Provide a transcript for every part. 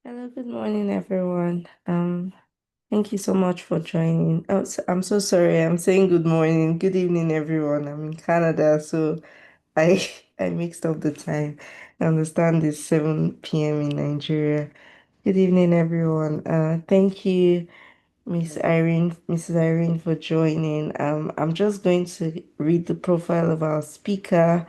Hello, good morning, everyone. Thank you so much for joining. Oh, I'm so sorry. I'm saying good morning, good evening, everyone. I'm in Canada, so I I mixed up the time. I understand it's 7 p.m. in Nigeria. Good evening, everyone. Thank you, Mrs. Irene, for joining. I'm just going to read the profile of our speaker,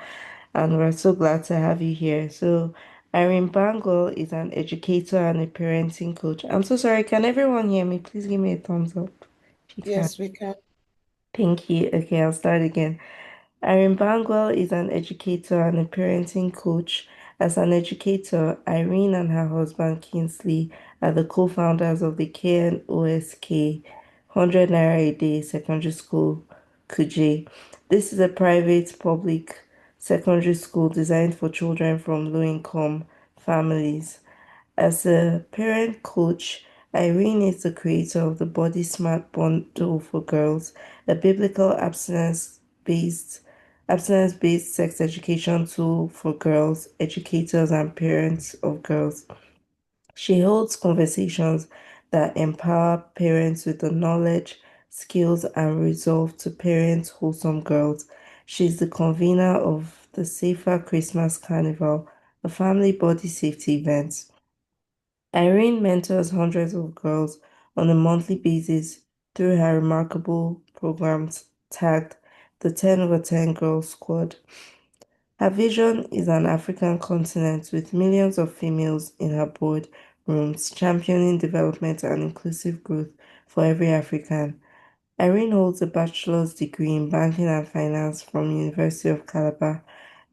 and we're so glad to have you here. So, Irene Bangwell is an educator and a parenting coach. I'm so sorry, can everyone hear me? Please give me a thumbs up if you can. Yes, we can. Thank you. Okay, I'll start again. Irene Bangwell is an educator and a parenting coach. As an educator, Irene and her husband Kingsley are the co-founders of the KNOSK 100 Naira a Day Secondary School, Kuje. This is a private public secondary school designed for children from low-income families. As a parent coach, Irene is the creator of the Body Smart Bundle for Girls, a biblical abstinence-based sex education tool for girls, educators, and parents of girls. She holds conversations that empower parents with the knowledge, skills, and resolve to parent wholesome girls. She's the convener of the Safer Christmas Carnival, a family body safety event. Irene mentors hundreds of girls on a monthly basis through her remarkable programs tagged the 10 over 10 Girls Squad. Her vision is an African continent with millions of females in her board rooms championing development and inclusive growth for every African. Irene holds a bachelor's degree in banking and finance from University of Calabar,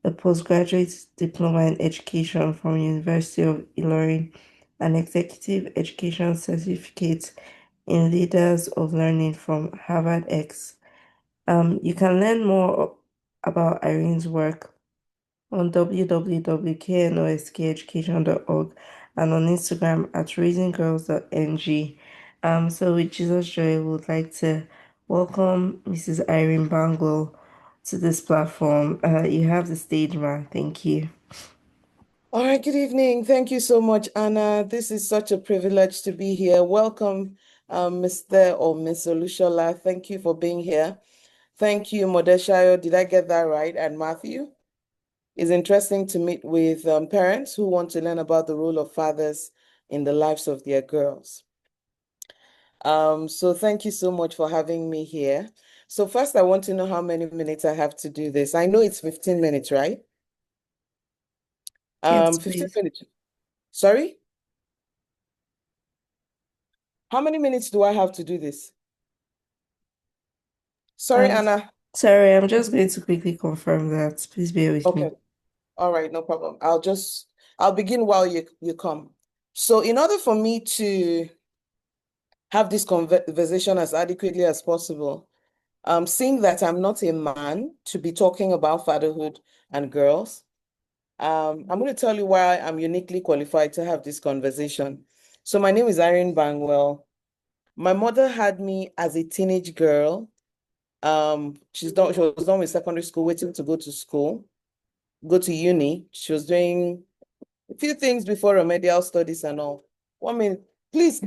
a postgraduate diploma in education from University of Ilorin, an executive education certificate in leaders of learning from Harvard X. You can learn more about Irene's work on www.knoscheducation.org and on Instagram at raisinggirls.ng. So with Jesus Joy, we would like to welcome Mrs. Irene Bangwell to this platform. You have the stage, ma. Thank you. All right, good evening. Thank you so much, Anna. This is such a privilege to be here. Welcome, Mr. or Miss Olushola. Thank you for being here. Thank you, Modeshayo. Did I get that right? And Matthew. It's interesting to meet with parents who want to learn about the role of fathers in the lives of their girls. So thank you so much for having me here. So first, I want to know how many minutes I have to do this. I know it's 15 minutes, right? Yes, 15 please. minutes. Sorry? How many minutes do I have to do this? Sorry, Um, Anna. Sorry, I'm just going to quickly confirm that. Please bear with me. Okay. All right, no problem. I'll begin while you come. So in order for me to have this conversation as adequately as possible, seeing that I'm not a man to be talking about fatherhood and girls, I'm going to tell you why I'm uniquely qualified to have this conversation. So my name is Irene Bangwell. My mother had me as a teenage girl. She was done with secondary school, waiting to go to school, go to uni. She was doing a few things before remedial studies and all. 1 minute, please.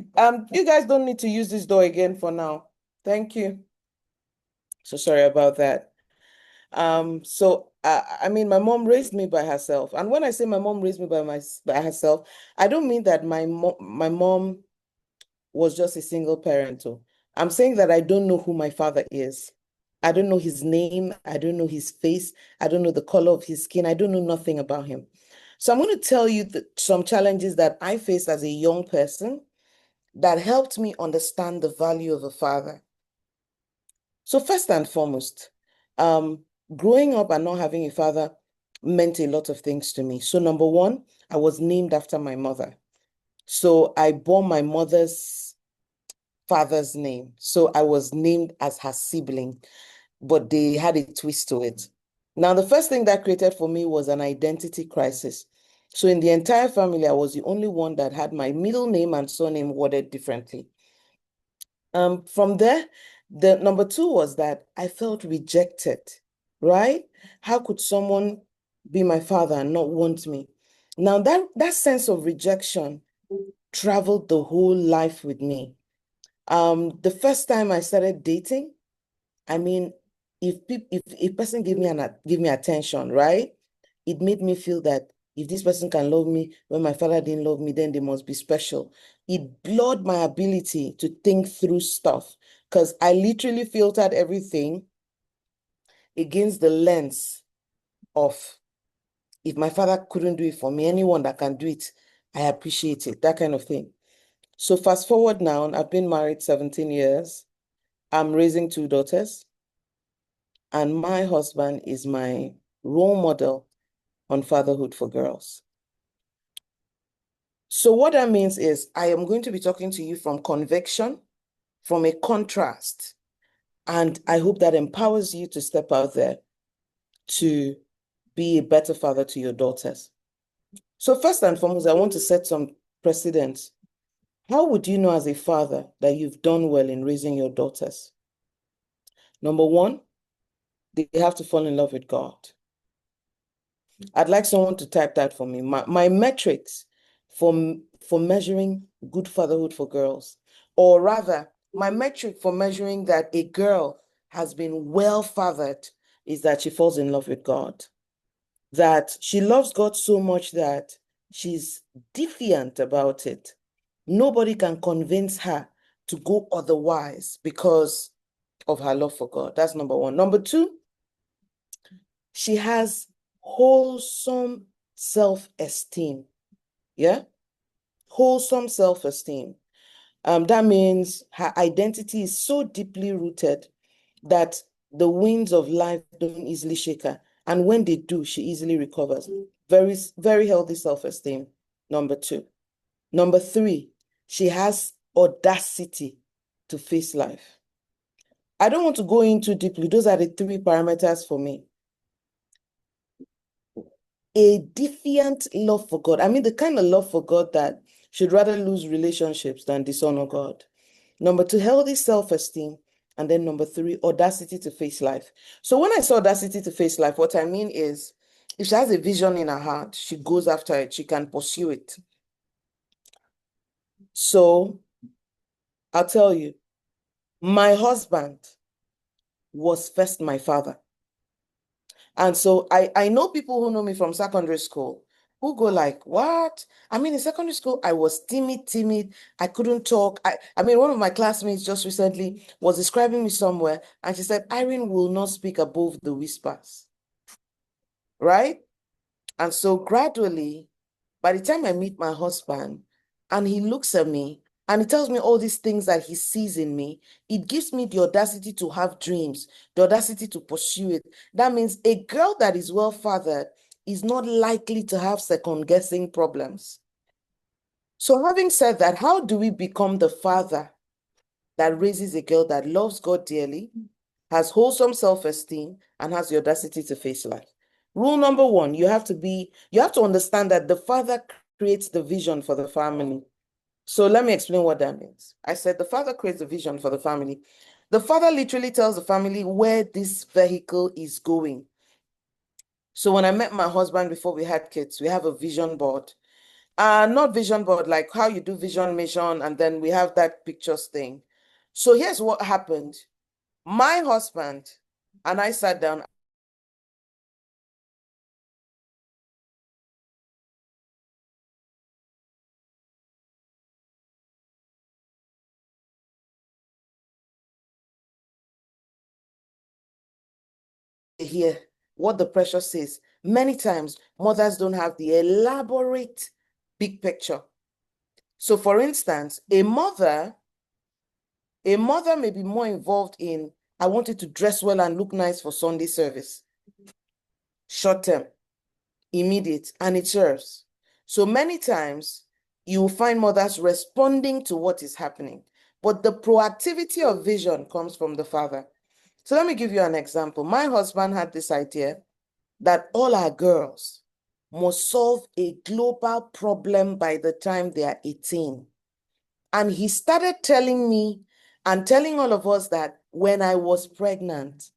You guys don't need to use this door again for now. Thank you. So sorry about that. I mean, my mom raised me by herself, and when I say my mom raised me by herself, I don't mean that my mom was just a single parent. Oh. I'm saying that I don't know who my father is. I don't know his name. I don't know his face. I don't know the color of his skin. I don't know nothing about him. So I'm going to tell you some challenges that I faced as a young person that helped me understand the value of a father. So first and foremost, um, growing up and not having a father meant a lot of things to me. So number one, I was named after my mother. So I bore my mother's father's name. So I was named as her sibling, but they had a twist to it. Now, the first thing that created for me was an identity crisis. So in the entire family, I was the only one that had my middle name and surname worded differently. From there, the number two was that I felt rejected, right? How could someone be my father and not want me? Now that sense of rejection traveled the whole life with me. The first time I started dating, I mean, if a person give me attention, right? It made me feel that if this person can love me when my father didn't love me, then they must be special. It blurred my ability to think through stuff because I literally filtered everything against the lens of if my father couldn't do it for me, anyone that can do it, I appreciate it, that kind of thing. So fast forward now, I've been married 17 years. I'm raising 2 daughters, and my husband is my role model on fatherhood for girls. So what that means is I am going to be talking to you from conviction, from a contrast, and I hope that empowers you to step out there to be a better father to your daughters. So first and foremost, I want to set some precedents. How would you know as a father that you've done well in raising your daughters? Number one, they have to fall in love with God. I'd like someone to type that for me. My metrics for measuring good fatherhood for girls, or rather, my metric for measuring that a girl has been well fathered is that she falls in love with God. That she loves God so much that she's defiant about it. Nobody can convince her to go otherwise because of her love for God. That's number one. Number two, she has wholesome self-esteem. Yeah? Wholesome self-esteem. That means her identity is so deeply rooted that the winds of life don't easily shake her. And when they do, she easily recovers. Very, very healthy self-esteem. Number two. Number three, she has audacity to face life. I don't want to go into deeply. Those are the 3 parameters for me. A defiant love for God. I mean, the kind of love for God that should rather lose relationships than dishonor God. Number two, healthy self-esteem. And then number three, audacity to face life. So when I say audacity to face life, what I mean is if she has a vision in her heart, she goes after it, she can pursue it. So I'll tell you, my husband was first my father. And so I know people who know me from secondary school who go like, what? I mean, in secondary school, I was timid. I couldn't talk. I mean, one of my classmates just recently was describing me somewhere, and she said, Irene will not speak above the whispers, right? And so gradually, by the time I meet my husband and he looks at me and he tells me all these things that he sees in me, it gives me the audacity to have dreams, the audacity to pursue it. That means a girl that is well fathered is not likely to have second-guessing problems. So having said that, how do we become the father that raises a girl that loves God dearly, has wholesome self-esteem, and has the audacity to face life? Rule number one, you have to understand that the father creates the vision for the family. So let me explain what that means. I said the father creates the vision for the family. The father literally tells the family where this vehicle is going. So when I met my husband before we had kids, we have a vision board. Not vision board, like how you do vision mission, and then we have that pictures thing. So here's what happened. My husband and I sat down here what the pressure says. Many times, mothers don't have the elaborate big picture. So for instance, a mother may be more involved in, I want it to dress well and look nice for Sunday service. Short term, immediate, and it serves. So many times, you will find mothers responding to what is happening. But the proactivity of vision comes from the father. So let me give you an example. My husband had this idea that all our girls must solve a global problem by the time they are 18. And he started telling me and telling all of us that when I was pregnant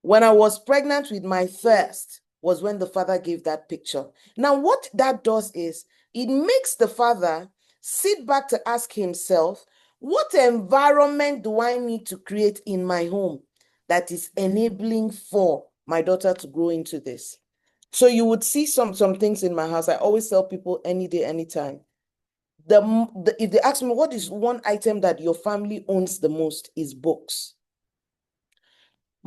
with my first was when the father gave that picture. Now, what that does is It makes the father sit back to ask himself, what environment do I need to create in my home that is enabling for my daughter to grow into this? So you would see some things in my house. I always tell people any day, anytime. If they ask me, what is one item that your family owns the most, is books.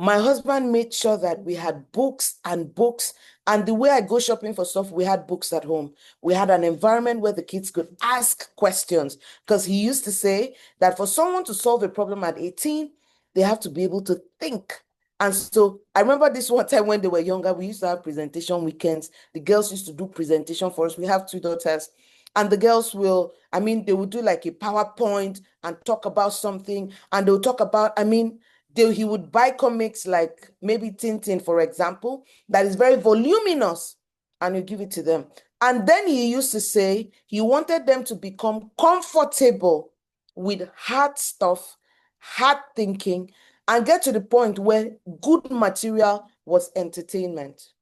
My husband made sure that we had books and books. And the way I go shopping for stuff, we had books at home. We had an environment where the kids could ask questions. Because he used to say that for someone to solve a problem at 18, they have to be able to think. And so I remember this one time when they were younger, we used to have presentation weekends. The girls used to do presentation for us. We have two daughters. And the girls will, they would do like a PowerPoint and talk about something. And they'll talk about, he would buy comics like maybe Tintin, for example, that is very voluminous, and you give it to them. And then he used to say he wanted them to become comfortable with hard stuff, hard thinking, and get to the point where good material was entertainment.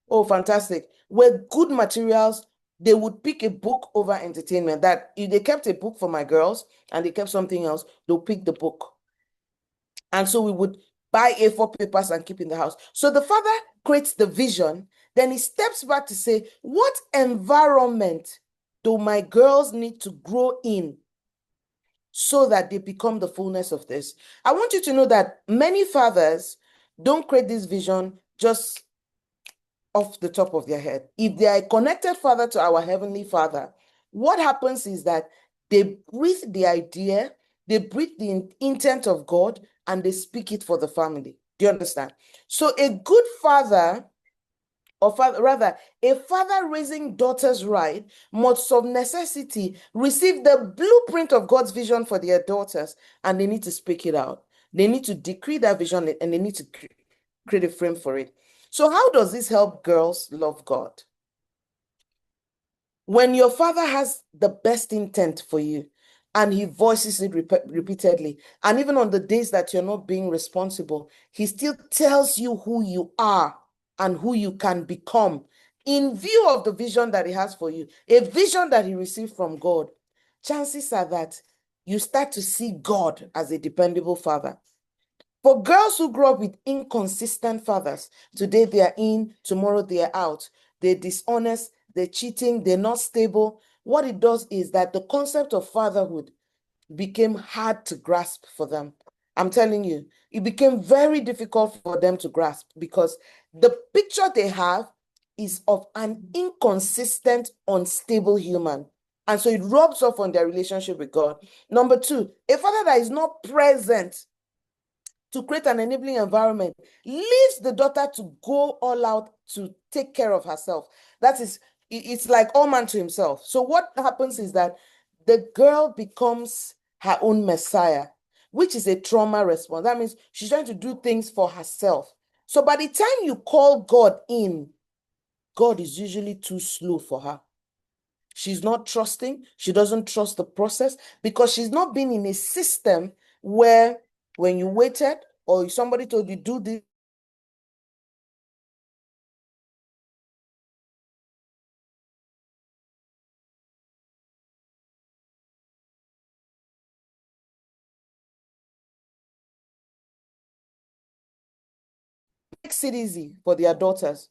Oh, fantastic. Where good materials, they would pick a book over entertainment. That if they kept a book for my girls and they kept something else, they'll pick the book. And so we would buy A4 papers and keep in the house. So the father creates the vision, then he steps back to say, what environment do my girls need to grow in so that they become the fullness of this? I want you to know that many fathers don't create this vision just off the top of their head. If they are a connected father to our Heavenly Father, what happens is that they breathe the idea, they breathe the intent of God, and they speak it for the family. Do you understand? So a good father, or rather, a father raising daughters right, must of necessity receive the blueprint of God's vision for their daughters, and they need to speak it out. They need to decree that vision, and they need to create a frame for it. So how does this help girls love God? When your father has the best intent for you and he voices it repeatedly, and even on the days that you're not being responsible, he still tells you who you are and who you can become in view of the vision that he has for you, a vision that he received from God, chances are that you start to see God as a dependable father. For girls who grow up with inconsistent fathers, today they are in, tomorrow they are out, they're dishonest, they're cheating, they're not stable. What it does is that the concept of fatherhood became hard to grasp for them. I'm telling you, it became very difficult for them to grasp because the picture they have is of an inconsistent, unstable human. And so it rubs off on their relationship with God. Number two, a father that is not present to create an enabling environment leaves the daughter to go all out to take care of herself. That is, it's like all man to himself. So what happens is that the girl becomes her own messiah, which is a trauma response. That means she's trying to do things for herself. So by the time you call God in, God is usually too slow for her. She's not trusting. She doesn't trust the process because she's not been in a system where when you waited or somebody told you do this, makes it easy for their daughters.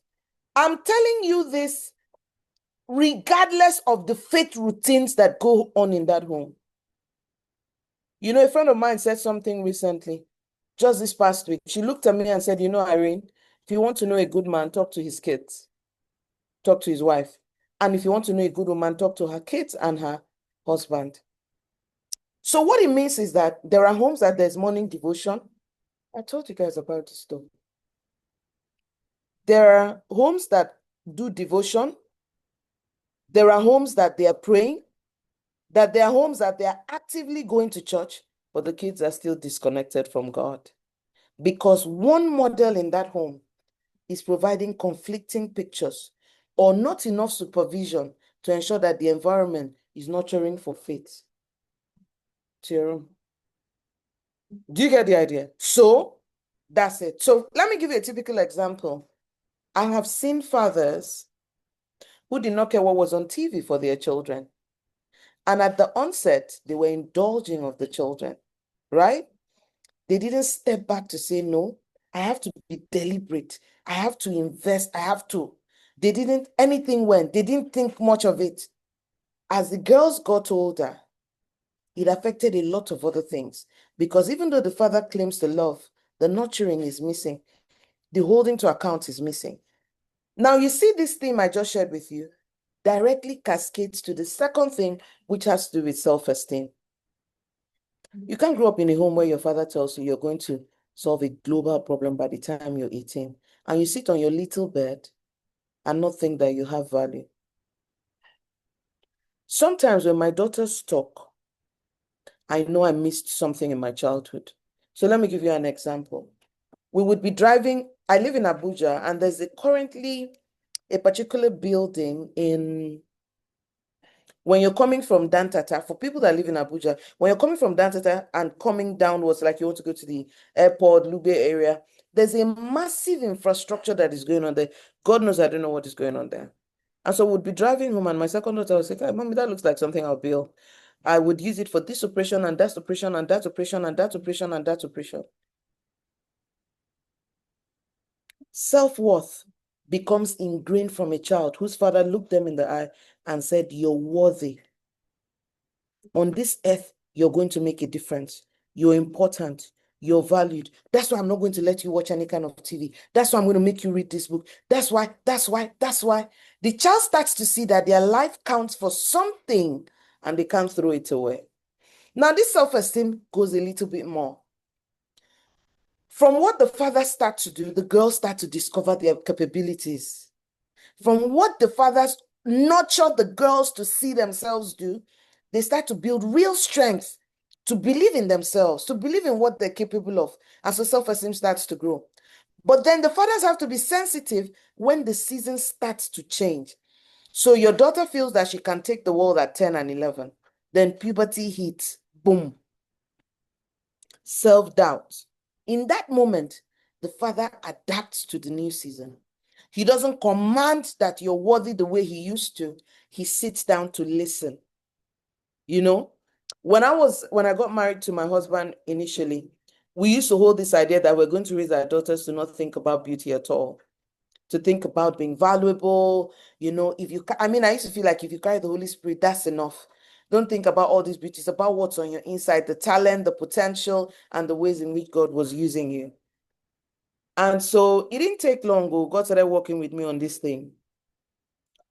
I'm telling you this regardless of the faith routines that go on in that home. You know, a friend of mine said something recently, just this past week. She looked at me and said, you know, Irene, if you want to know a good man, talk to his kids, talk to his wife. And if you want to know a good woman, talk to her kids and her husband. So what it means is that there are homes that there's morning devotion. I told you guys about this stuff. There are homes that do devotion. There are homes that they are praying, that there are homes that they are actively going to church, but the kids are still disconnected from God. Because one model in that home is providing conflicting pictures or not enough supervision to ensure that the environment is nurturing for faith. Do you get the idea? So that's it. So let me give you a typical example. I have seen fathers who did not care what was on TV for their children. And at the onset, they were indulging of the children, right? They didn't step back to say, no, I have to be deliberate. I have to invest. I have to. They didn't, anything went. They didn't think much of it. As the girls got older, it affected a lot of other things. Because even though the father claims the love, the nurturing is missing. The holding to account is missing. Now, you see this theme I just shared with you directly cascades to the second thing, which has to do with self-esteem. You can't grow up in a home where your father tells you you're going to solve a global problem by the time you're 18, and you sit on your little bed and not think that you have value. Sometimes when my daughters talk, I know I missed something in my childhood. So let me give you an example. We would be driving, I live in Abuja, and there's currently a particular building in, when you're coming from Dantata, for people that live in Abuja, when you're coming from Dantata and coming downwards, like you want to go to the airport, Lube area, there's a massive infrastructure that is going on there. God knows I don't know what is going on there. And so we'd be driving home, and my second daughter would say, "Hey, Mommy, that looks like something I'll build. I would use it for this operation and that operation and that operation and that operation and that operation." Self-worth becomes ingrained from a child whose father looked them in the eye and said, "You're worthy. On this earth, you're going to make a difference. You're important. You're valued. That's why I'm not going to let you watch any kind of TV. That's why I'm going to make you read this book. That's why. The child starts to see that their life counts for something and they can't throw it away. Now, this self-esteem goes a little bit more. From what the fathers start to do, the girls start to discover their capabilities. From what the fathers nurture the girls to see themselves do, they start to build real strength to believe in themselves, to believe in what they're capable of. And so self-esteem starts to grow. But then the fathers have to be sensitive when the season starts to change. So your daughter feels that she can take the world at 10 and 11. Then puberty hits, boom, self-doubt. In that moment, the father adapts to the new season. He doesn't command that you're worthy the way he used to. He sits down to listen. You know, when I got married to my husband initially, we used to hold this idea that we're going to raise our daughters to not think about beauty at all, to think about being valuable. You know, I used to feel like if you carry the Holy Spirit, that's enough. Don't think about all these beauties, about what's on your inside, the talent, the potential, and the ways in which God was using you. And so it didn't take long. God started working with me on this thing.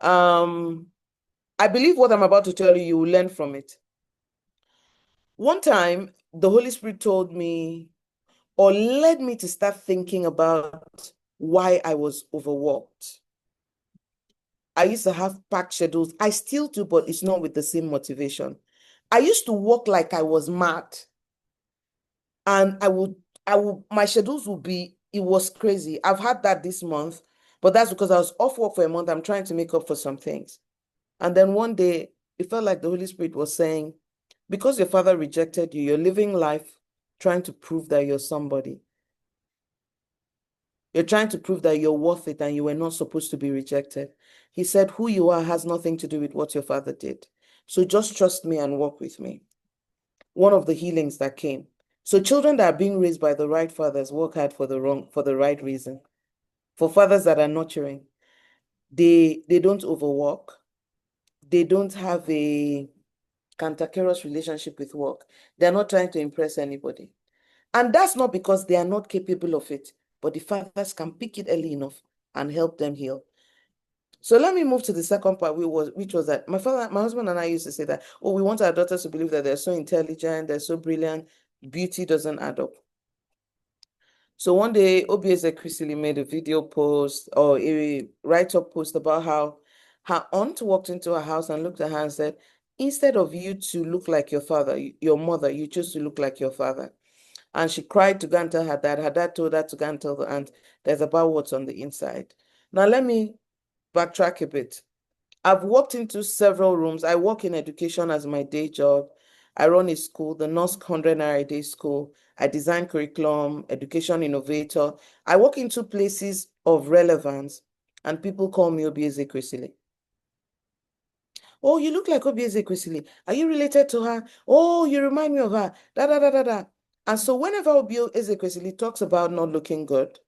I believe what I'm about to tell you, you will learn from it. One time, the Holy Spirit told me or led me to start thinking about why I was overworked. I used to have packed schedules. I still do, but it's not with the same motivation. I used to work like I was mad. And my schedules would be, it was crazy. I've had that this month, but that's because I was off work for a month. I'm trying to make up for some things. And then one day, it felt like the Holy Spirit was saying, because your father rejected you, you're living life trying to prove that you're somebody. You're trying to prove that you're worth it and you were not supposed to be rejected. He said, who you are has nothing to do with what your father did. So just trust me and walk with me. One of the healings that came. So children that are being raised by the right fathers work hard for the right reason. For fathers that are nurturing, they don't overwork. They don't have a cantankerous relationship with work. They're not trying to impress anybody. And that's not because they are not capable of it, but the fathers can pick it early enough and help them heal. So let me move to the second part, which was that my husband and I used to say that, oh, we want our daughters to believe that they're so intelligent, they're so brilliant, beauty doesn't add up. So one day, Obieze Chrisley made a video post or a write-up post about how her aunt walked into her house and looked at her and said, instead of you to look like your father, your mother, you choose to look like your father. And she cried to go and tell her dad. Her dad told her to go and tell the aunt there's about what's on the inside. Now, let me backtrack a bit. I've walked into several rooms. I work in education as my day job. I run a school, the North 100 Naira a Day School. I design curriculum, education innovator. I walk into places of relevance and people call me Obieze Chrisley. Oh, you look like Obi Ezekwesili. Are you related to her? Oh, you remind me of her. Da da da da da. And so whenever Obi Ezekwesili talks about not looking good,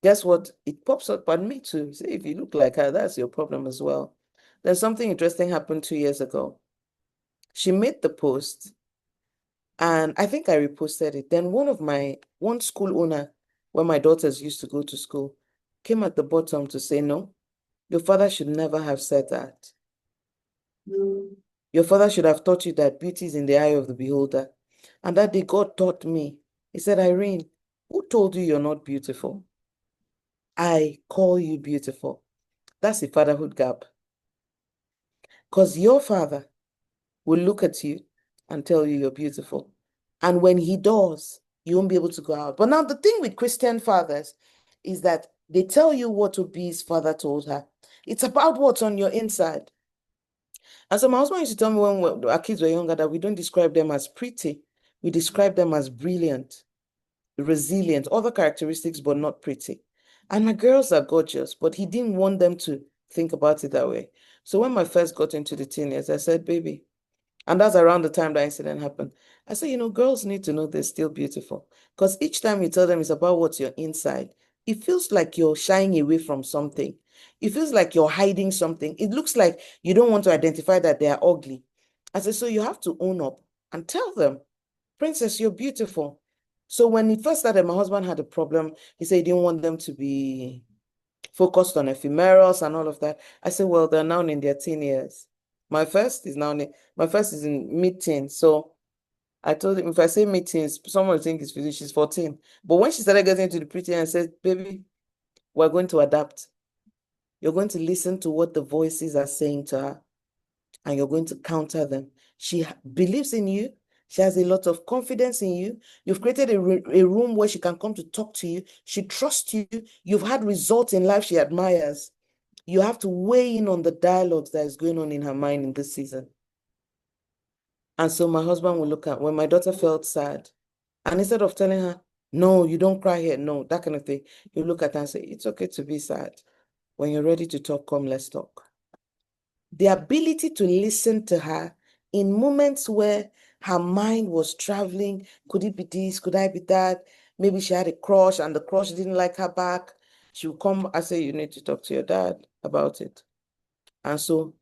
guess what? It pops up on me too. Say, if you look like her, that's your problem as well. Then something interesting happened 2 years ago. She made the post, and I think I reposted it. Then one school owner, where my daughters used to go to school, came at the bottom to say, no, your father should never have said that. Your father should have taught you that beauty is in the eye of the beholder. And that day, God taught me. He said, Irene, who told you you're not beautiful? I call you beautiful. That's a fatherhood gap. Because your father will look at you and tell you you're beautiful. And when he does, you won't be able to go out. But now the thing with Christian fathers is that they tell you what Obi's father told her. It's about what's on your inside. And so my husband used to tell me when our kids were younger that we don't describe them as pretty. We describe them as brilliant, resilient, other characteristics, but not pretty. And my girls are gorgeous, but he didn't want them to think about it that way. So when my first got into the teen years, I said, baby, and that's around the time that incident happened. I said, girls need to know they're still beautiful. Because each time you tell them it's about what's your inside, it feels like you're shying away from something. It feels like you're hiding something. It looks like you don't want to identify that they are ugly. I said, so you have to own up and tell them, Princess, you're beautiful. So when it first started, my husband had a problem. He said he didn't want them to be focused on ephemerals and all of that. I said, well, they're now in their teen years. My first is in mid-teens. So I told him, if I say mid-teens, someone will think she's 14. But when she started getting into the pretty, I said, baby, we're going to adapt. You're going to listen to what the voices are saying to her, and you're going to counter them. She believes in you. She has a lot of confidence in you. You've created a room where she can come to talk to you. She trusts you. You've had results in life she admires. You have to weigh in on the dialogues that is going on in her mind in this season. And so my husband will look at when my daughter felt sad, and instead of telling her, no, you don't cry here, no, that kind of thing, you look at her and say, it's okay to be sad. When you're ready to talk, come, let's talk. The ability to listen to her in moments where her mind was traveling, could it be this, could I be that? Maybe she had a crush and the crush didn't like her back. She would come, I say, you need to talk to your dad about it. And so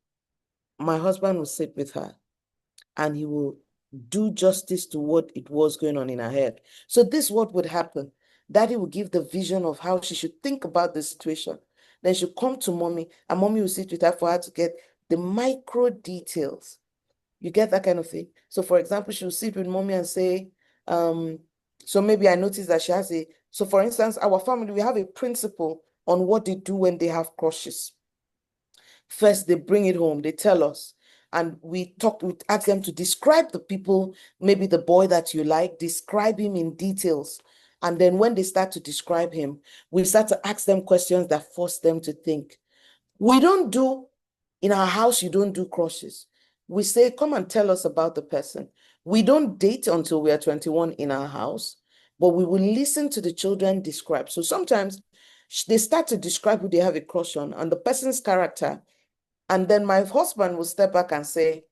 my husband will sit with her and he will do justice to what it was going on in her head. So this is what would happen. Daddy will give the vision of how she should think about the situation. Then she'll come to mommy, and mommy will sit with her for her to get the micro details. You get that kind of thing. So for example, she'll sit with mommy and say, so maybe I noticed that she has so for instance, our family, we have a principle on what they do when they have crushes. First, they bring it home, they tell us, and we ask them to describe the people, maybe the boy that you like, describe him in details. And then when they start to describe him, we start to ask them questions that force them to think. In our house, you don't do crushes. We say, come and tell us about the person. We don't date until we are 21 in our house, but we will listen to the children describe. So sometimes they start to describe who they have a crush on and the person's character. And then my husband will step back and say,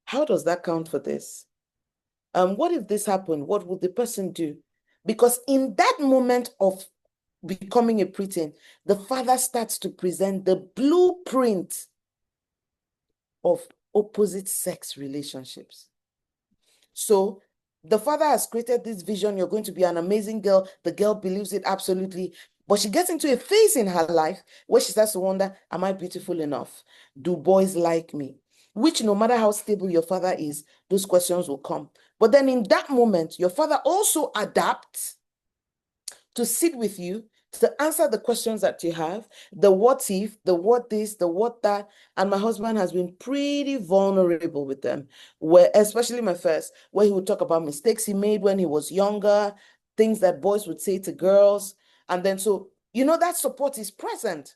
how does that count for this? What if this happened? What would the person do? Because in that moment of becoming a preteen, the father starts to present the blueprint of opposite sex relationships. So the father has created this vision, you're going to be an amazing girl. The girl believes it absolutely. But she gets into a phase in her life where she starts to wonder, am I beautiful enough? Do boys like me? Which, no matter how stable your father is, those questions will come. But then in that moment, your father also adapts to sit with you, to answer the questions that you have, the what if, the what this, the what that. And my husband has been pretty vulnerable with them, where, especially my first, where he would talk about mistakes he made when he was younger, things that boys would say to girls. And then so, that support is present.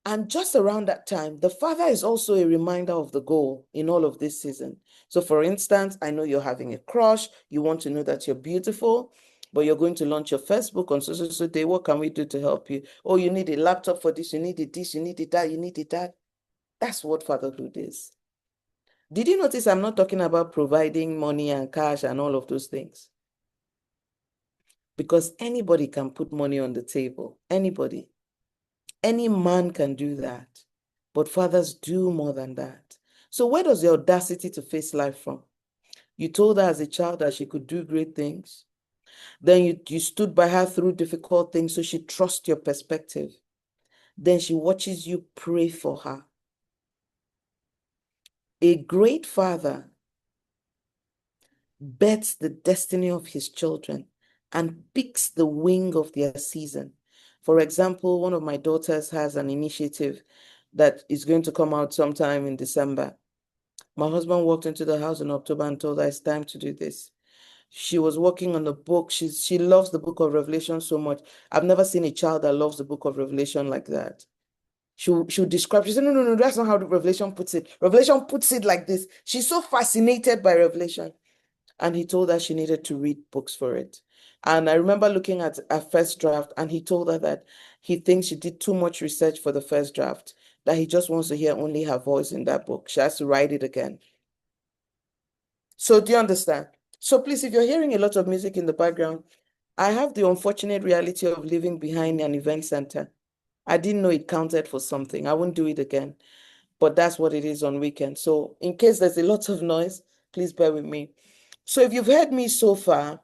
And just around that time, the father is also a reminder of the goal in all of this season. So for instance, I know you're having a crush, you want to know that you're beautiful, but you're going to launch your first book on so day. What can we do to help you? Oh, you need a laptop for this, you need it this, you need it that, you need it that. That's what fatherhood is. Did you notice I'm not talking about providing money and cash and all of those things? Because anybody can put money on the table. Anybody. Any man can do that. But fathers do more than that. So where does the audacity to face life from? You told her as a child that she could do great things. Then you stood by her through difficult things so she trusts your perspective. Then she watches you pray for her. A great father bets the destiny of his children and picks the wing of their season. For example, one of my daughters has an initiative that is going to come out sometime in December. My husband walked into the house in October and told her it's time to do this. She was working on the book. She loves the book of Revelation so much. I've never seen a child that loves the book of Revelation like that. She'll describe, she said, no, no, no, that's not how the Revelation puts it. Revelation puts it like this. She's so fascinated by Revelation. And he told her she needed to read books for it. And I remember looking at a first draft, and he told her that he thinks she did too much research for the first draft, that he just wants to hear only her voice in that book. She has to write it again. So do you understand? So please, if you're hearing a lot of music in the background, I have the unfortunate reality of living behind an event center. I didn't know it counted for something. I won't do it again, but that's what it is on weekends. So in case there's a lot of noise, please bear with me. So if you've heard me so far,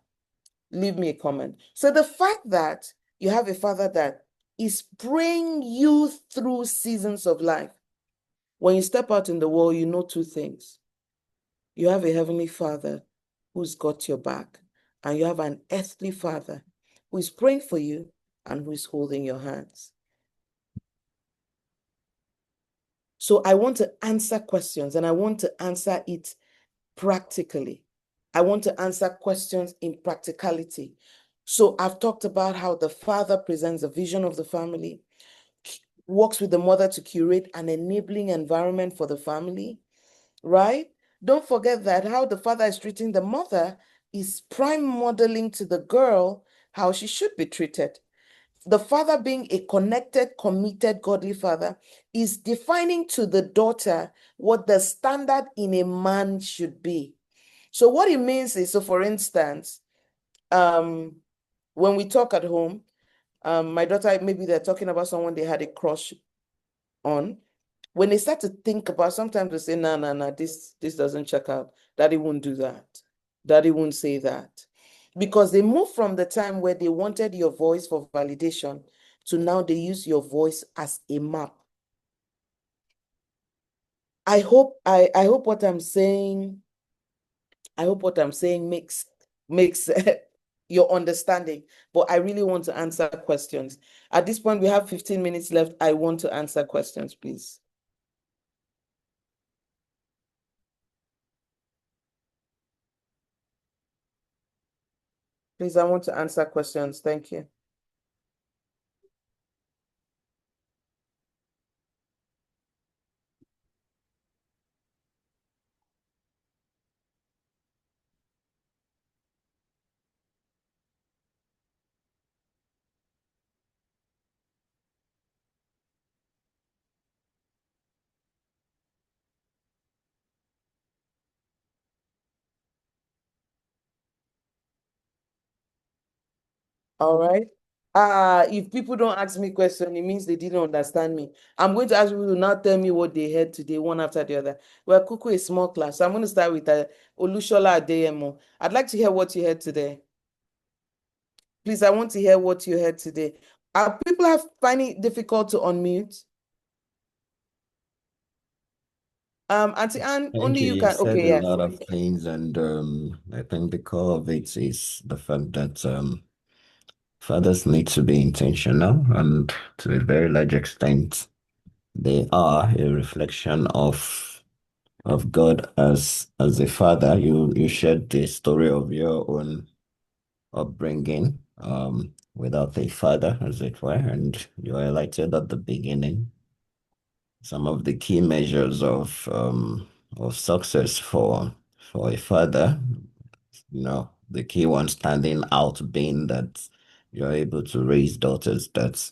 leave me a comment. So the fact that you have a father that is praying you through seasons of life, when you step out in the world, you know two things. You have a heavenly father who's got your back, and you have an earthly father who is praying for you and who is holding your hands. So I want to answer questions, and I want to answer it practically. I want to answer questions in practicality. So I've talked about how the father presents a vision of the family, works with the mother to curate an enabling environment for the family, right? Don't forget that how the father is treating the mother is prime modeling to the girl how she should be treated. The father, being a connected, committed, godly father, is defining to the daughter what the standard in a man should be. So what it means is, so for instance, when we talk at home, my daughter, maybe they're talking about someone they had a crush on. When they start to think about, sometimes they say, no, no, no, this doesn't check out. Daddy won't do that. Daddy won't say that. Because they move from the time where they wanted your voice for validation to now they use your voice as a map. I hope what I'm saying, makes your understanding. But I really want to answer questions. At this point, we have 15 minutes left. I want to answer questions, please. Please, I want to answer questions. Thank you. All right. If people don't ask me question, it means they didn't understand me. I'm going to ask people to now tell me what they heard today, one after the other. Well, Kuku is small class, so I'm going to start with Olushola Adeyemo. I'd like to hear what you heard today. Please, I want to hear what you heard today. People have finding it difficult to unmute. Auntie Anne, Thank only you. you You can. said Okay, a yes. lot of things, and I think the core of it is the fact that fathers need to be intentional, and to a very large extent, they are a reflection of God as a father. You shared the story of your own upbringing, without a father, as it were, and you highlighted at the beginning some of the key measures of success for a father. The key one standing out being that you're able to raise daughters that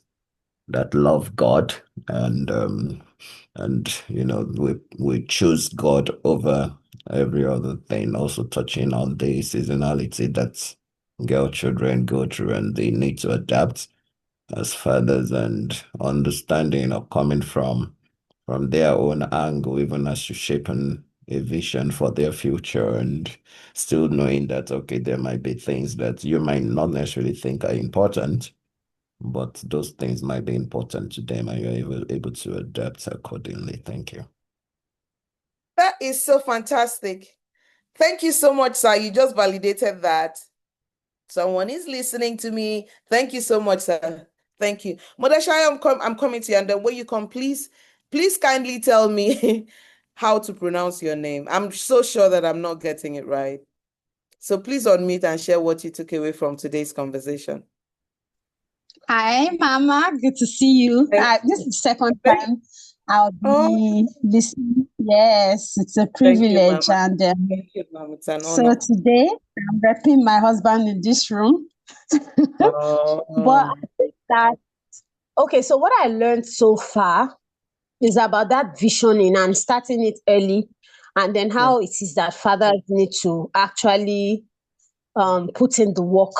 that love God, and we choose God over every other thing. Also touching on the seasonality that girl children go through, and they need to adapt as fathers, and understanding or coming from their own angle, even as to shaping a vision for their future, and still knowing that, okay, there might be things that you might not necessarily think are important, but those things might be important to them, and you're able to adapt accordingly. Thank you. That is so fantastic. Thank you so much, sir. You just validated that. Someone is listening to me. Thank you so much, sir. Thank you. Mother Shai, I'm coming to you. And then when you come, please kindly tell me how to pronounce your name. I'm so sure that I'm not getting it right. So please unmute and share what you took away from today's conversation. Hi, Mama. Good to see you. This is the second time I'll be listening. Yes, it's a Thank you, privilege. Mama. And Thank you, Mama. It's an so honor. today I'm repping my husband in this room. But I think that, okay, so what I learned so far is about that visioning and starting it early, and then how it is that fathers need to actually put in the work,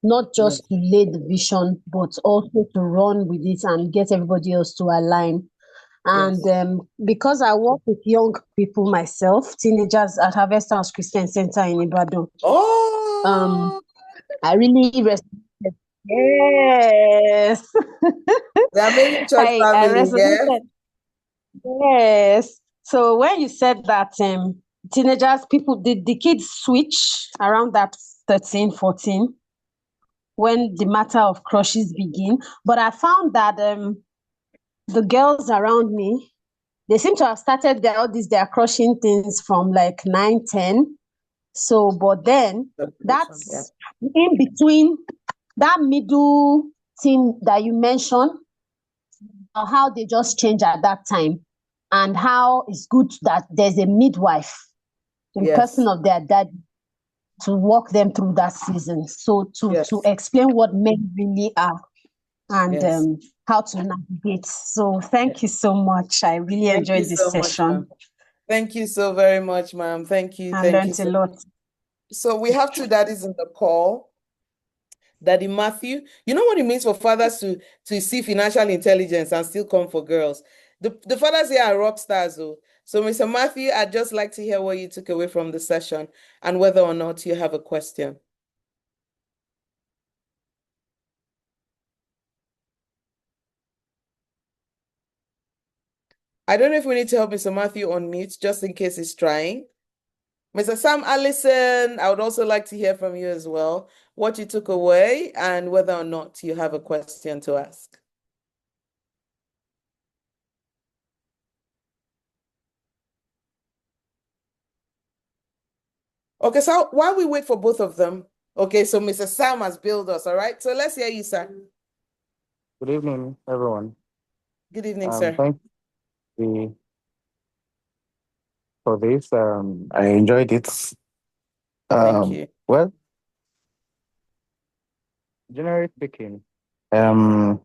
not just to lay the vision, but also to run with it and get everybody else to align. And because I work with young people myself, teenagers at Harvest House Christian Center in Ibadan, I really resonated. Yes. The amazing church I family, yeah. resonated. Yes. So when you said that teenagers, the kids switch around that 13, 14, when the matter of crushes begin. But I found that the girls around me, they seem to have started their crushing things from like 9, 10. So, but then that's in between that middle thing that you mentioned, or how they just change at that time, and how it's good that there's a midwife in person of their dad to walk them through that season. So to explain what men really are, and how to navigate. So thank you so much. I really enjoyed this session. Thank you so very much, ma'am. Thank you. I Thank you learned a lot. So we have two daddies in the call. Daddy Matthew, you know what it means for fathers to see financial intelligence and still come for girls. The fathers here are rock stars, though. So, Mr. Matthew, I'd just like to hear what you took away from the session and whether or not you have a question. I don't know if we need to help Mr. Matthew unmute just in case he's trying. Mr. Sam Allison, I would also like to hear from you as well, what you took away and whether or not you have a question to ask. Okay, so while we wait for both of them, okay, so Mr. Sam has billed us, all right? So let's hear you, sir. Good evening, everyone. Good evening, sir. Thank you for this. I enjoyed it. Thank you. Well, generally speaking, I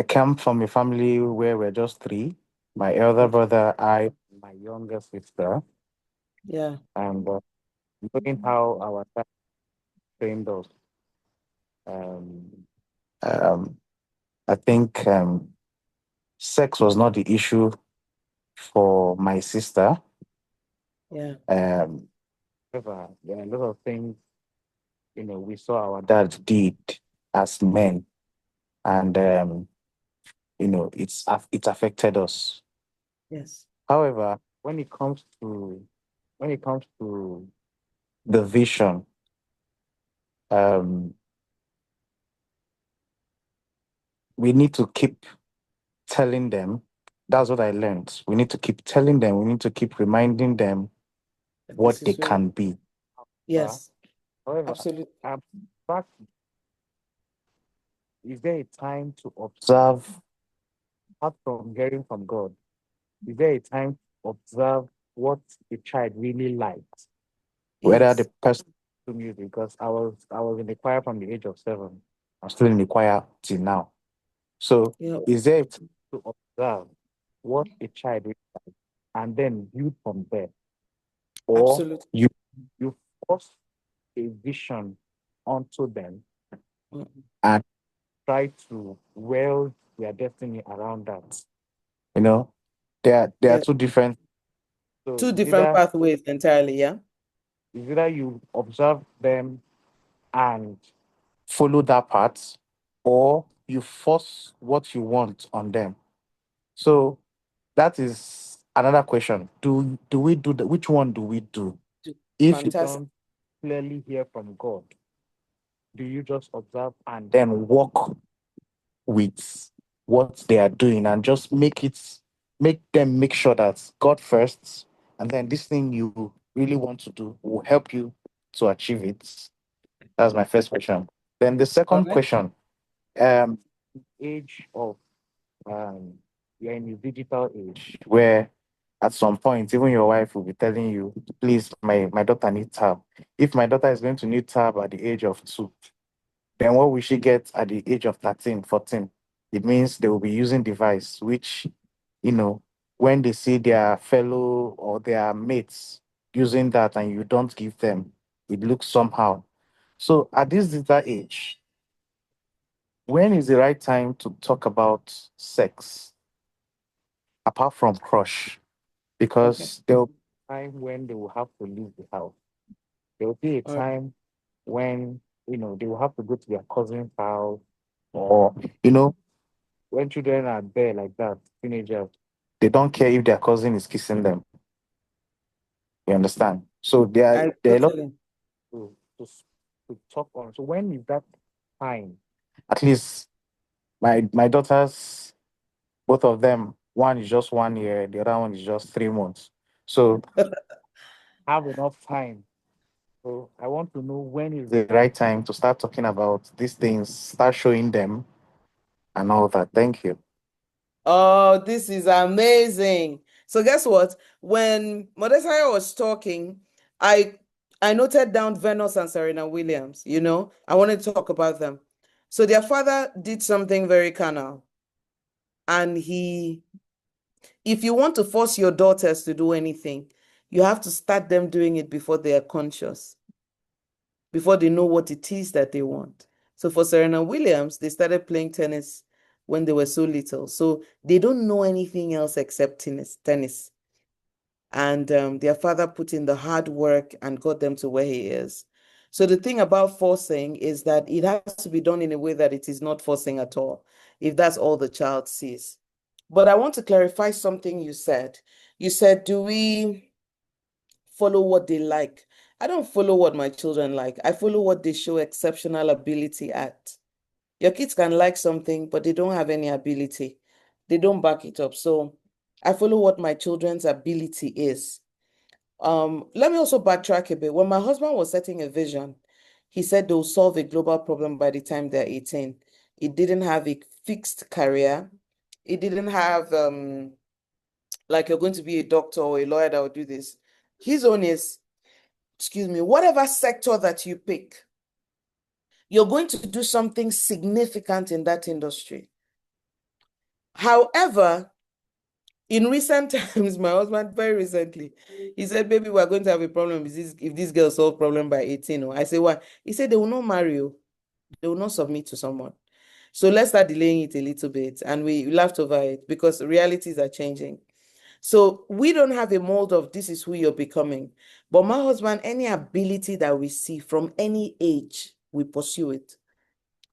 come from a family where we're just three. My elder brother, I, my younger sister. Yeah. And knowing how our dad trained us, I think sex was not the issue for my sister. Yeah. However, there are a lot of things, we saw our dad did as men, and it affected us. Yes. However, when it comes to the vision, we need to keep telling them. That's what I learned. We need to keep telling them. We need to keep reminding them what they can be. Yes. However, absolutely. Fact, is there a time to observe, apart from hearing from God? Is there a time to observe what the child really likes? Whether the person to music, because I was in the choir from the age of 7. I'm still in the choir till now. So Yeah, is there a time to observe what a child is like and then build from there? Or absolutely. you force a vision onto them Mm. and try to weld their destiny around that. You know, there are Yes, two different. So two different pathways entirely. Yeah. it's either you observe them and follow that path, or you force what you want on them. So that is another question. Do we do that? Which one do we do? If you Fantastic. don't clearly hear from God, do you just observe and then walk with what they are doing and just make them make sure that God first, and then this thing you really want to do will help you to achieve it? That's my first question. Then the All second right. question, age of um you're in a digital age where at some point even your wife will be telling you, please, my daughter needs tab. If my daughter is going to need tab at the age of 2, then what will she get at the age of 13, 14? It means they will be using device, which, you know, when they see their fellow or their mates using that and you don't give them, it looks somehow. So at this digital age, when is the right time to talk about sex apart from crush? Okay. Because there will be a time when they will have to leave the house. There will be a All right. time when, they will have to go to their cousin's house, or, you know, when children are there like that, teenagers, they don't care if their cousin is kissing them. You understand? So I there are a lot totally. to, to talk on. So when is that time? At least my daughters, both of them, one is just 1 year, the other one is just 3 months. So have enough time. So I want to know when is the right time to start talking about these things, start showing them and all that. Thank you. Oh, this is amazing. So guess what? When Modesaya was talking, I I noted down Venus and Serena Williams, I wanted to talk about them. So their father did something very carnal. And if you want to force your daughters to do anything, you have to start them doing it before they are conscious, before they know what it is that they want. So for Serena Williams, they started playing tennis when they were so little. So they don't know anything else except tennis. And their father put in the hard work and got them to where he is. So the thing about forcing is that it has to be done in a way that it is not forcing at all, if that's all the child sees. But I want to clarify something you said. You said, do we follow what they like? I don't follow what my children like. I follow what they show exceptional ability at. Your kids can like something, but they don't have any ability. They don't back it up. So I follow what my children's ability is. Let me also backtrack a bit. When my husband was setting a vision, he said they'll solve a global problem by the time they're 18. It didn't have a fixed career. It didn't have like you're going to be a doctor or a lawyer that will do this. His own is, excuse me, whatever sector that you pick, you're going to do something significant in that industry. However, in recent times, my husband, very recently, he said, baby, we're going to have a problem if this girl solve problem by 18. I say, why? He said, they will not marry you. They will not submit to someone. So let's start delaying it a little bit. And we laughed over it because realities are changing. So we don't have a mold of this is who you're becoming. But my husband, any ability that we see from any age, we pursue it.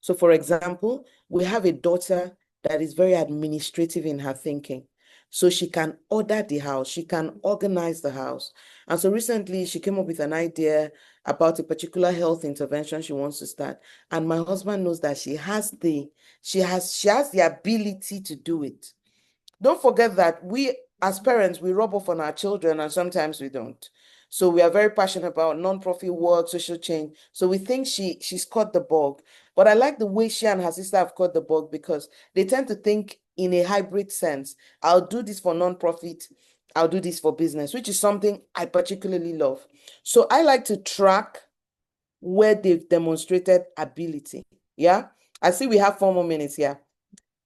So for example, we have a daughter that is very administrative in her thinking. So she can order the house, she can organize the house. And so recently she came up with an idea about a particular health intervention she wants to start. And my husband knows that she has the ability to do it. Don't forget that we, as parents, we rub off on our children and sometimes we don't. So we are very passionate about non-profit work, social change. So we think she's caught the bug. But I like the way she and her sister have caught the bug because they tend to think in a hybrid sense. I'll do this for non-profit, I'll do this for business, which is something I particularly love. So I like to track where they've demonstrated ability. Yeah. I see we have 4 more minutes here.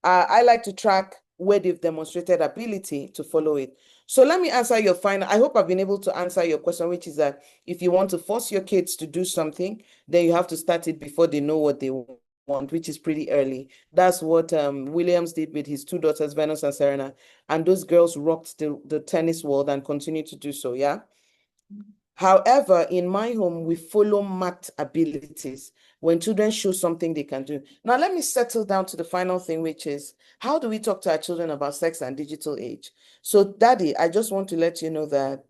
I like to track where they've demonstrated ability to follow it. So let me answer your final. I hope I've been able to answer your question, which is that if you want to force your kids to do something, then you have to start it before they know what they want, which is pretty early. That's what Williams did with his 2 daughters, Venus and Serena. And those girls rocked the tennis world and continue to do so, yeah? However, in my home, we follow marked abilities when children show something they can do. Now, let me settle down to the final thing, which is how do we talk to our children about sex and digital age? So, Daddy, I just want to let you know that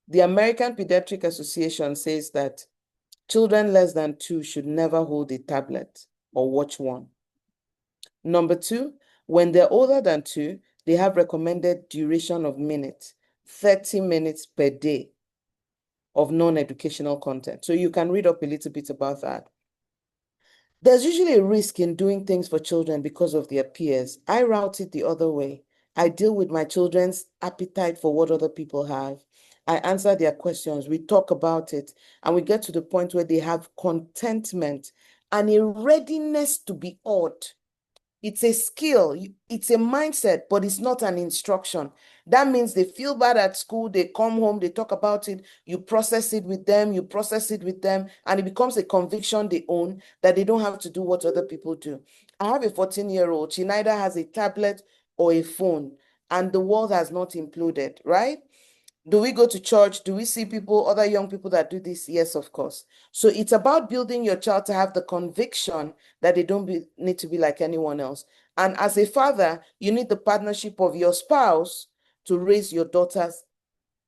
the American Pediatric Association says that children less than 2 should never hold a tablet or watch one. Number 2, when they're older than 2, they have recommended duration of minutes, 30 minutes per day of non-educational content. So you can read up a little bit about that. There's usually a risk in doing things for children because of their peers. I route it the other way. I deal with my children's appetite for what other people have. I answer their questions. We talk about it, and we get to the point where they have contentment and a readiness to be awed. It's a skill, it's a mindset, but it's not an instruction. That means they feel bad at school, they come home, they talk about it, you process it with them, and it becomes a conviction they own that they don't have to do what other people do. I have a 14-year-old, she neither has a tablet or a phone, and the world has not imploded, right? Do we go to church? Do we see people, other young people that do this? Yes, of course. So it's about building your child to have the conviction that they don't need to be like anyone else. And as a father, you need the partnership of your spouse to raise your daughters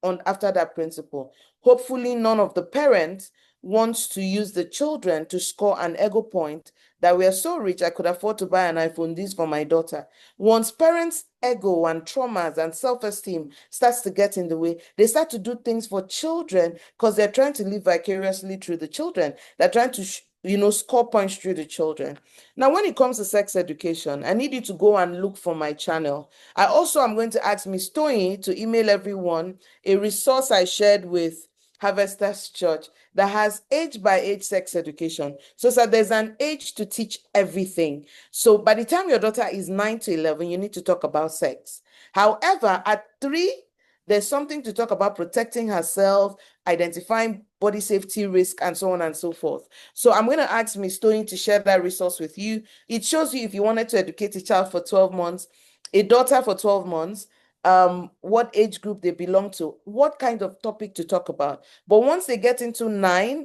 on after that principle. Hopefully, none of the parents wants to use the children to score an ego point that we are so rich, I could afford to buy an iPhone this for my daughter. Once parents' ego and traumas and self-esteem starts to get in the way, they start to do things for children because they're trying to live vicariously through the children. They're trying to score points through the children. Now, when it comes to sex education, I need you to go and look for my channel. I also am going to ask Miss Toyin to email everyone a resource I shared with Harvesters Church that has age by age sex education. So there's an age to teach everything. So by the time your daughter is 9 to 11, you need to talk about sex. However, at 3, there's something to talk about protecting herself, identifying body safety risk, and so on and so forth. So I'm going to ask Ms. Toyin to share that resource with you. It shows you if you wanted to educate a child for 12 months, a daughter for 12 months, what age group they belong to, what kind of topic to talk about. But once they get into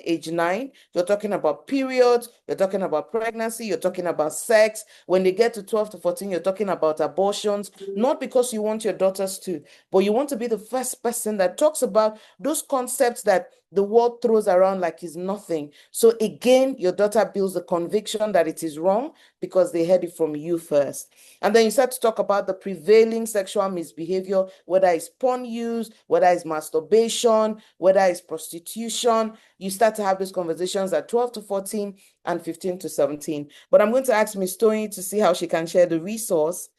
age 9, you're talking about periods, you're talking about pregnancy, you're talking about sex. When they get to 12 to 14, you're talking about abortions, not because you want your daughters to, but you want to be the first person that talks about those concepts that the world throws around like it's nothing. So again, your daughter builds the conviction that it is wrong because they heard it from you first. And then you start to talk about the prevailing sexual misbehavior, whether it's porn use, whether it's masturbation, whether it's prostitution. You start to have those conversations at 12 to 14 and 15 to 17. But I'm going to ask Ms. Toyin to see how she can share the resource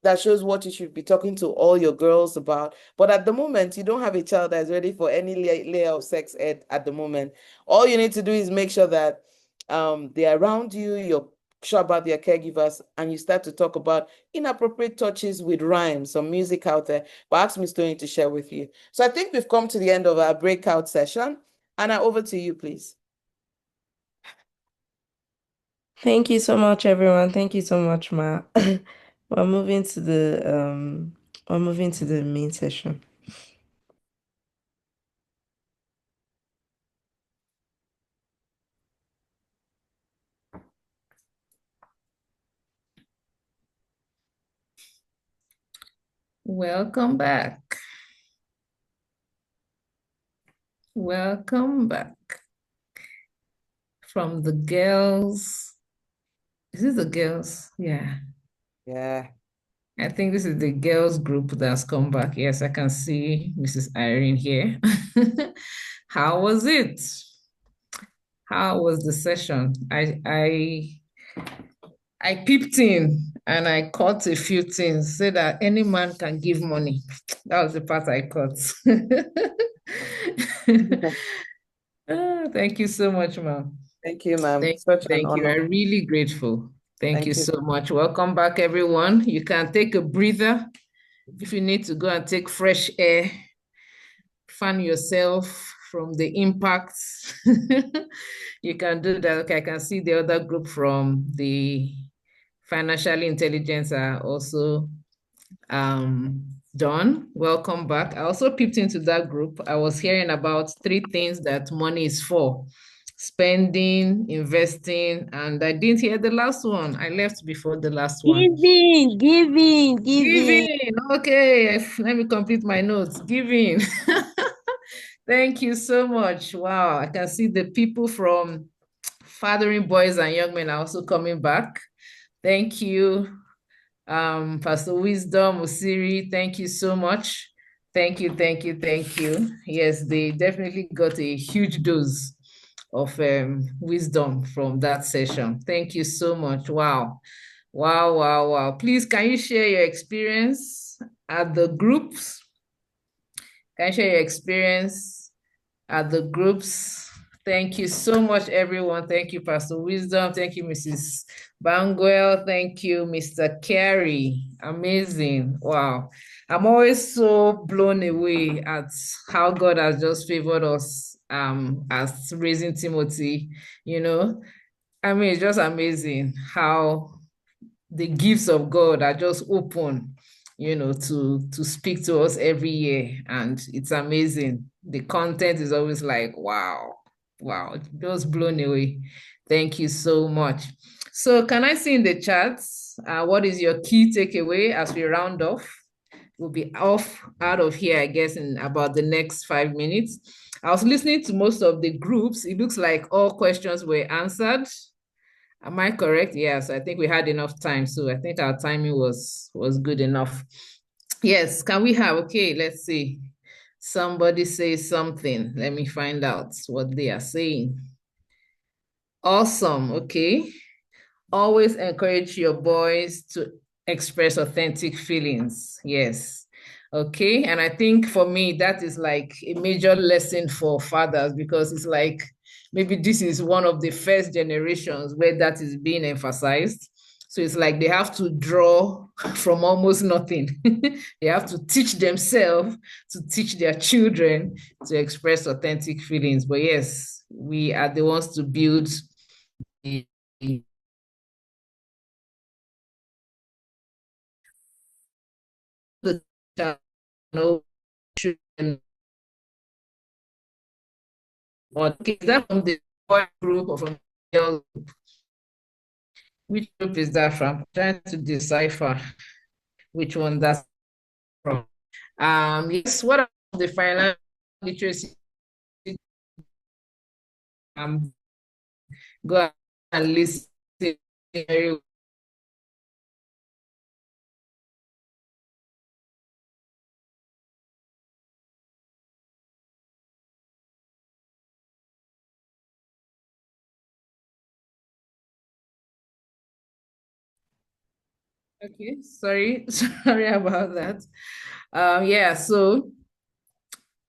that shows what you should be talking to all your girls about. But at the moment, you don't have a child that is ready for any layer of sex ed at the moment. All you need to do is make sure that they're around you, you're sure about their caregivers, and you start to talk about inappropriate touches with rhymes, some music out there. But ask Ms. Tony to share with you. So I think we've come to the end of our breakout session. Anna, over to you, please. Thank you so much, everyone. Thank you so much, Ma. We're moving to the main session. Welcome back. Welcome back from the girls. Is this the girls? Yeah. Yeah. I think this is the girls group that's come back. Yes, I can see Mrs. Irene here. How was it? How was the session? I peeped in and I caught a few things, so that any man can give money. That was the part I caught. Thank you so much, ma'am. Thank you, ma'am. Thank Such an you. honor. I'm really grateful. Thank you you. so much. Welcome back, everyone. You can take a breather if you need to go and take fresh air, fan yourself from the impacts. You can do that. Okay, I can see the other group from the financially intelligence are also done. Welcome back. I also peeped into that group. I was hearing about 3 things that money is for: spending, investing, and I didn't hear the last one. I left before the last one. Giving. Giving. Okay, let me complete my notes. Giving. Thank you so much. Wow, I can see the people from Fathering Boys and Young Men are also coming back. Thank you. Pastor Wisdom, Osiri, thank you so much. Thank you, thank you, thank you. Yes, they definitely got a huge dose of wisdom from that session. Thank you so much. Wow. Wow, wow, wow. Please, can you share your experience at the groups? Can you share your experience at the groups? Thank you so much, everyone. Thank you, Pastor Wisdom. Thank you, Mrs. Bangwell. Thank you, Mr. Carey. Amazing. Wow. I'm always so blown away at how God has just favored us as raising Timothy. You know, I mean, it's just amazing how the gifts of God are just open, to speak to us every year. And it's amazing. The content is always like, wow, wow, just blown away. Thank you so much. So can I see in the chats, what is your key takeaway as we round off? We'll be out of here, I guess, in about the next 5 minutes. I was listening to most of the groups. It looks like all questions were answered. Am I correct? Yes, I think we had enough time. So I think our timing was good enough. Yes, can we have, okay, let's see. Somebody say something. Let me find out what they are saying. Awesome, okay. Always encourage your boys to express authentic feelings. Yes. Okay. And I think for me, that is like a major lesson for fathers, because it's like maybe this is one of the first generations where that is being emphasized. So it's like they have to draw from almost nothing. They have to teach themselves to teach their children to express authentic feelings. But yes, we are the ones to build the the channel children on. Okay, is that from the boy group or from the girl group? Which group is that from? I'm trying to decipher which one that's from. Yes, what are the financial literacy? Go and listen very. Okay, sorry, sorry about that. Yeah, so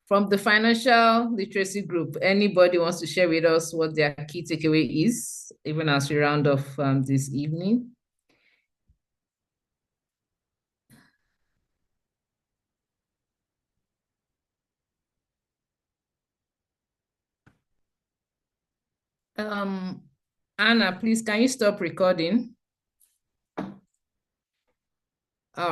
from the financial literacy group, anybody wants to share with us what their key takeaway is, even as we round off this evening? Anna, please, can you stop recording?